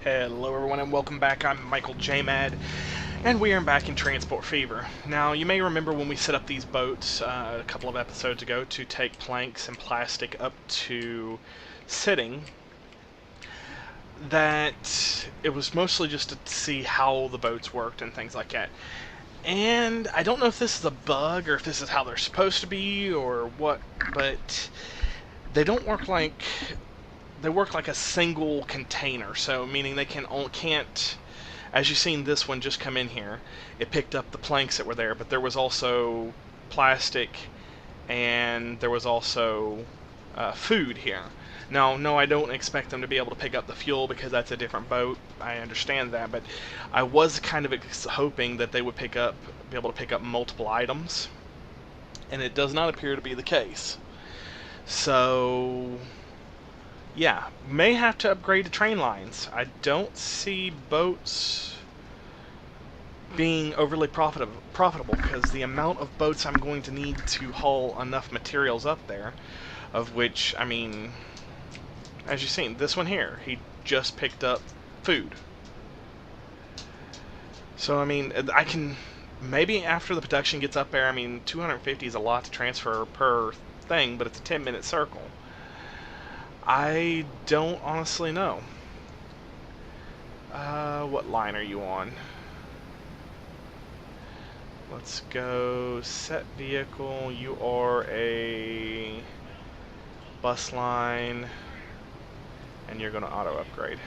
Hello everyone and welcome back. I'm MichaelJMAD and we are back in Transport Fever. Now you may remember when we set up these boats a couple of episodes ago to take planks and plastic up to sitting, that it was mostly just to see how the boats worked and things like that. And I don't know if this is a bug or if this is how they're supposed to be or what, but they don't work like... They work like a single container, so meaning they can't, as you've seen this one just come in here, it picked up the planks that were there, but there was also plastic and there was also food here. Now, no, I don't expect them to be able to pick up the fuel because that's a different boat. I understand that, but I was kind of hoping that they would be able to pick up multiple items, and it does not appear to be the case. So yeah, may have to upgrade to train lines. I don't see boats being overly profitable because the amount of boats I'm going to need to haul enough materials up there, of which, I mean, as you've seen, this one here, he just picked up food. So, I mean, I can, maybe after the production gets up there, I mean, 250 is a lot to transfer per thing, but it's a 10-minute circle. I don't honestly know. What line are you on? Let's go set vehicle. You are a bus line, and you're going to auto upgrade.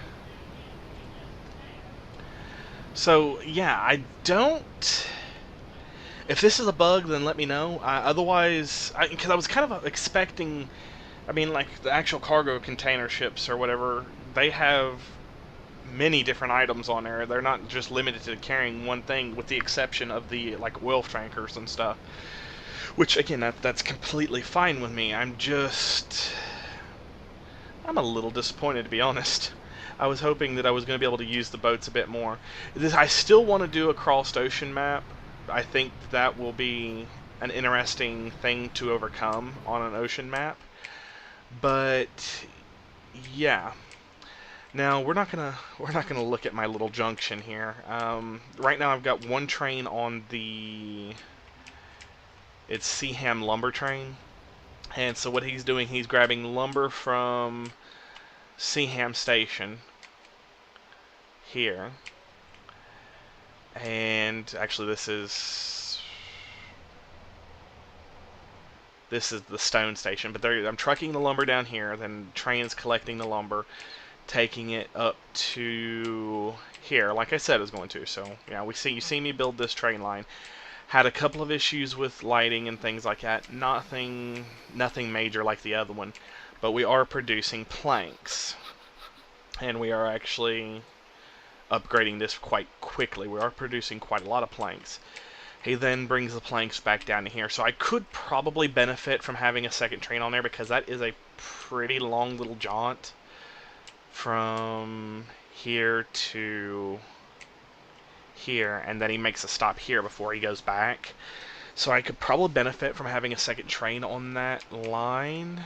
So yeah, I don't... If this is a bug, then let me know. Otherwise, because I was kind of expecting... I mean, like, the actual cargo container ships or whatever, they have many different items on there. They're not just limited to carrying one thing, with the exception of the, like, oil tankers and stuff. Which, again, that's completely fine with me. I'm a little disappointed, to be honest. I was hoping that I was going to be able to use the boats a bit more. I still want to do a crossed ocean map. I think that will be an interesting thing to overcome on an ocean map. But yeah, now we're not gonna look at my little junction here. Right now I've got one train on it's Seaham lumber train, and so what he's doing, he's grabbing lumber from Seaham station here, and actually this is the stone station, but I'm trucking the lumber down here, then train's collecting the lumber, taking it up to here, like I said I was going to. So yeah, you see me build this train line. Had a couple of issues with lighting and things like that. Nothing major like the other one, but we are producing planks, and we are actually upgrading this quite quickly. We are producing quite a lot of planks. He then brings the planks back down to here. So I could probably benefit from having a second train on there, because that is a pretty long little jaunt from here to here, and then he makes a stop here before he goes back. So I could probably benefit from having a second train on that line.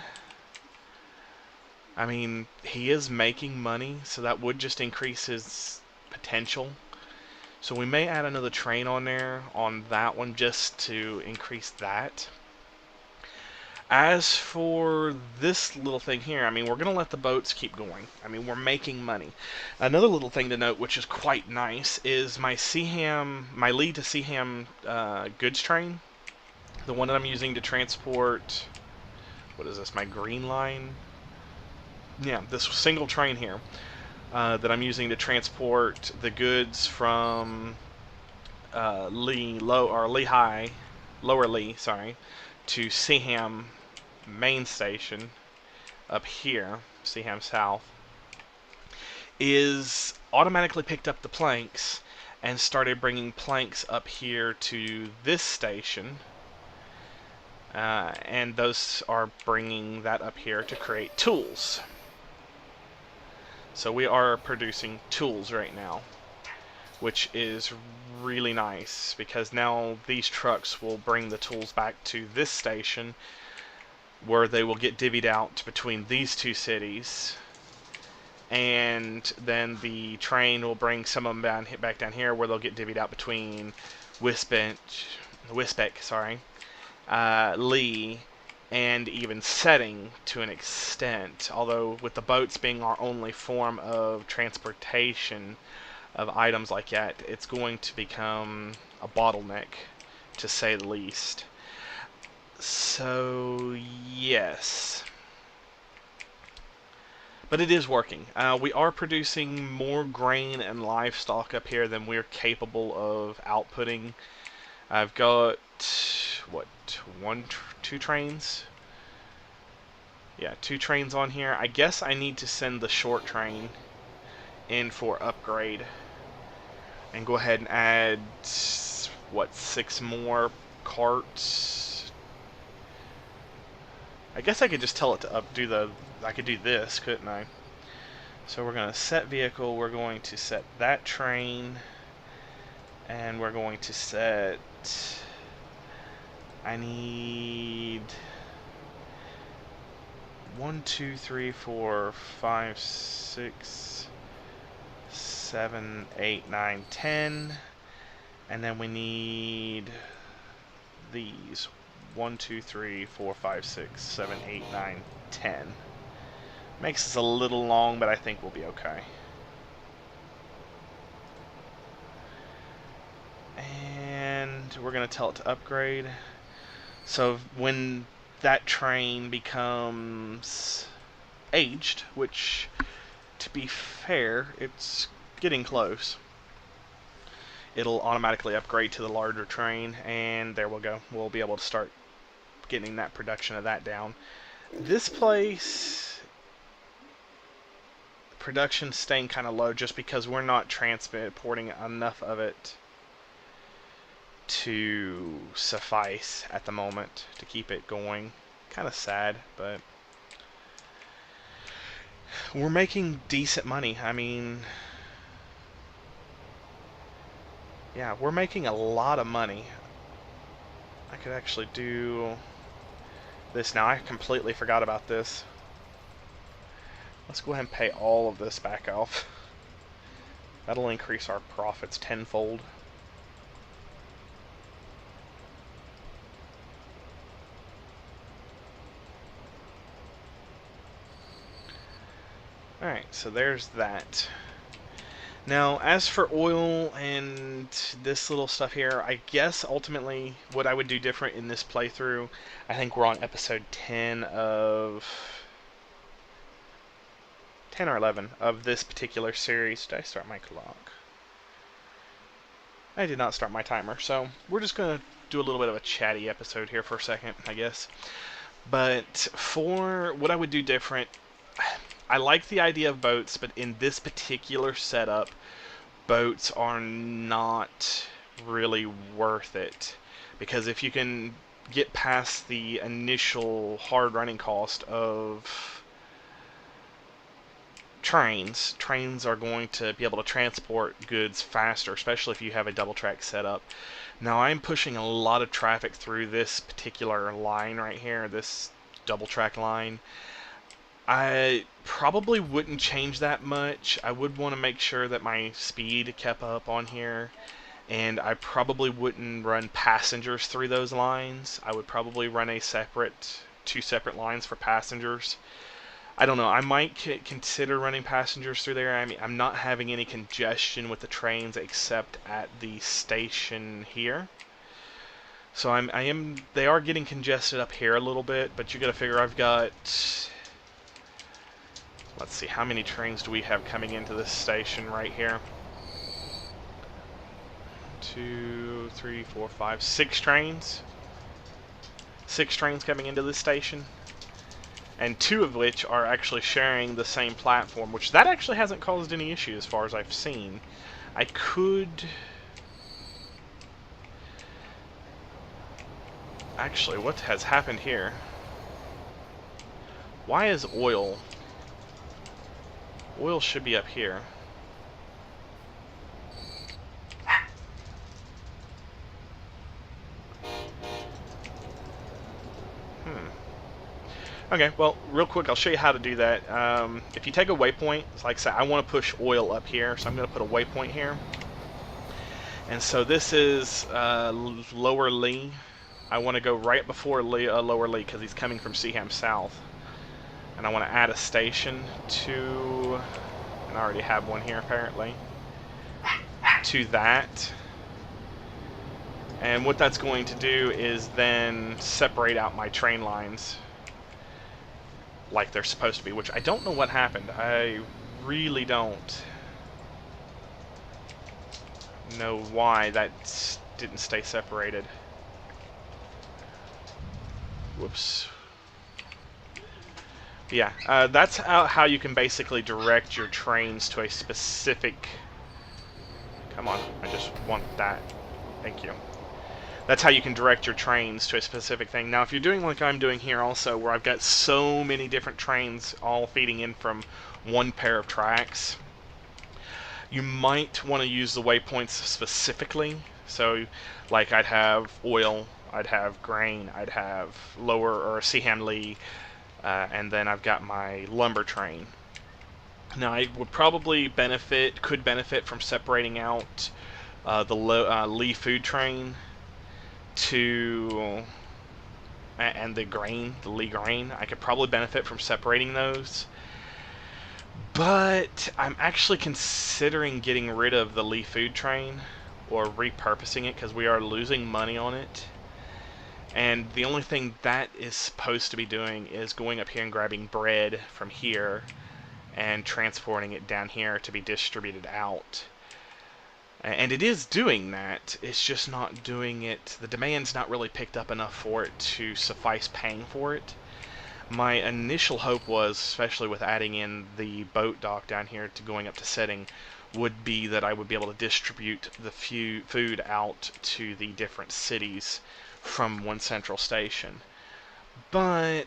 I mean, he is making money, so that would just increase his potential. So we may add another train on there, on that one, just to increase that. As for this little thing here, I mean, we're going to let the boats keep going. I mean, we're making money. Another little thing to note, which is quite nice, is my lead to Seaham goods train. The one that I'm using to transport, what is this, my green line? Yeah, this single train here. That I'm using to transport the goods from Lower Lee, sorry, to Seaham main station up here, Seaham South, is automatically picked up the planks and started bringing planks up here to this station, and those are bringing that up here to create tools. So we are producing tools right now, which is really nice, because now these trucks will bring the tools back to this station, where they will get divvied out between these two cities, and then the train will bring some of them back down here, where they'll get divvied out between Wisbeck, Lee, and even Setting to an extent. Although with the boats being our only form of transportation of items like that, it's going to become a bottleneck, to say the least. So, yes. But it is working. We are producing more grain and livestock up here than we're capable of outputting. I've got, what, two trains? Yeah, 2 trains on here. I guess I need to send the short train in for upgrade. And go ahead and add, what, 6 more carts? I guess I could just tell it to I could do this, couldn't I? So we're going to set vehicle, we're going to set that train, and we're going to set... I need 1, 2, 3, 4, 5, 6, 7, 8, 9, 10, and then we need these 1, 2, 3, 4, 5, 6, 7, 8, 9, 10. Makes this a little long, but I think we'll be okay. And we're going to tell it to upgrade. So when that train becomes aged, which, to be fair, it's getting close, it'll automatically upgrade to the larger train, and there we'll go. We'll be able to start getting that production of that down. This place, production's staying kind of low just because we're not transporting enough of it to suffice at the moment to keep it going. Kind of sad, but we're making decent money. I mean, yeah, we're making a lot of money. I could actually do this now. I completely forgot about this. Let's go ahead and pay all of this back off. That'll increase our profits tenfold. Alright, so there's that. Now, as for oil and this little stuff here, I guess ultimately what I would do different in this playthrough, I think we're on episode 10 or 11 of this particular series. Did I start my clock? I did not start my timer, so we're just going to do a little bit of a chatty episode here for a second, I guess. But for what I would do different, I like the idea of boats, but in this particular setup, boats are not really worth it. Because if you can get past the initial hard running cost of trains are going to be able to transport goods faster, especially if you have a double track setup. Now I'm pushing a lot of traffic through this particular line right here, this double track line. I probably wouldn't change that much. I would want to make sure that my speed kept up on here, and I probably wouldn't run passengers through those lines. I would probably run two separate lines for passengers. I don't know, I might consider running passengers through there. I mean, I'm not having any congestion with the trains except at the station here. So they are getting congested up here a little bit, but you gotta figure I've got... Let's see, how many trains do we have coming into this station right here? 2, 3, 4, 5, 6 trains. 6 trains coming into this station. And 2 of which are actually sharing the same platform, which that actually hasn't caused any issue as far as I've seen. I could... Actually, what has happened here? Why is oil... Oil should be up here. Okay, well, real quick, I'll show you how to do that. If you take a waypoint, like I said, I want to push oil up here, so I'm going to put a waypoint here. And so this is Lower Lee. I want to go right before Lower Lee because he's coming from Seaham South. And I want to add a station to, and I already have one here apparently, to that. And what that's going to do is then separate out my train lines like they're supposed to be, which I don't know what happened. I really don't know why that didn't stay separated. Whoops. Yeah, that's how you can basically direct your trains to a specific... Come on, I just want that. Thank you. That's how you can direct your trains to a specific thing. Now, if you're doing like I'm doing here also, where I've got so many different trains all feeding in from one pair of tracks, you might want to use the waypoints specifically. So, like I'd have oil, I'd have grain, I'd have Lower or Seaham Lee, and then I've got my lumber train. Now, I would probably could benefit from separating out the Lee food train and the grain, the Lee grain. I could probably benefit from separating those. But I'm actually considering getting rid of the Lee food train or repurposing it because we are losing money on it. And the only thing that is supposed to be doing is going up here and grabbing bread from here and transporting it down here to be distributed out. And it is doing that, it's just not doing it, the demand's not really picked up enough for it to suffice paying for it. My initial hope was, especially with adding in the boat dock down here to going up to setting, would be that I would be able to distribute the food out to the different cities from one central station. But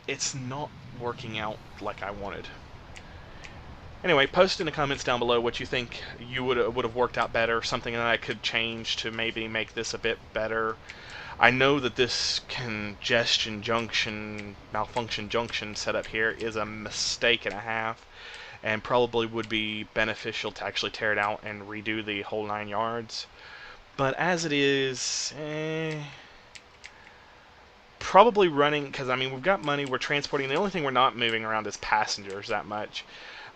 it's not working out like I wanted. Anyway, post in the comments down below what you think you would have worked out better, something that I could change to maybe make this a bit better. I know that this congestion junction, malfunction junction setup here is a mistake and a half, and probably would be beneficial to actually tear it out and redo the whole 9 yards. But as it is, probably running, because I mean we've got money, we're transporting, the only thing we're not moving around is passengers that much.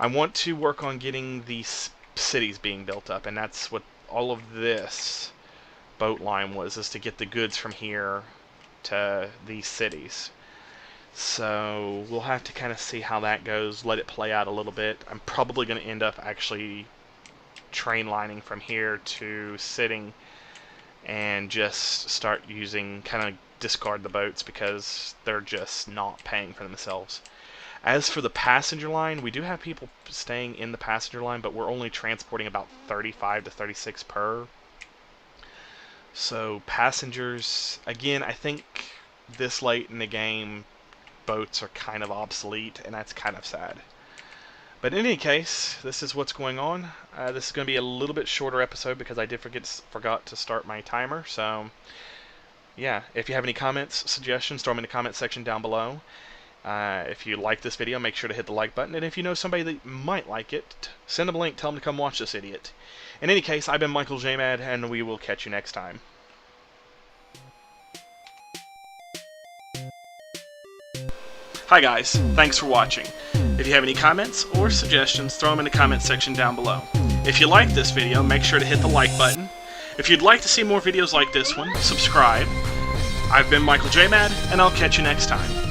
I want to work on getting these cities being built up, and that's what all of this boat line was, is to get the goods from here to these cities. So we'll have to kind of see how that goes, let it play out a little bit. I'm probably going to end up actually train lining from here to sitting and just start using, kind of discard the boats because they're just not paying for themselves. As for the passenger line, we do have people staying in the passenger line, but we're only transporting about 35 to 36 per. So passengers, again, I think this late in the game, boats are kind of obsolete, and that's kind of sad. But in any case, this is what's going on. This is going to be a little bit shorter episode because I forgot to start my timer. So, yeah, if you have any comments, suggestions, throw them in the comment section down below. If you like this video, make sure to hit the like button, and if you know somebody that might like it, send them a link, tell them to come watch this idiot. In any case, I've been MichaelJMAD, and we will catch you next time. Hi guys, thanks for watching. If you have any comments or suggestions, throw them in the comment section down below. If you like this video, make sure to hit the like button. If you'd like to see more videos like this one, subscribe. I've been MichaelJMAD, and I'll catch you next time.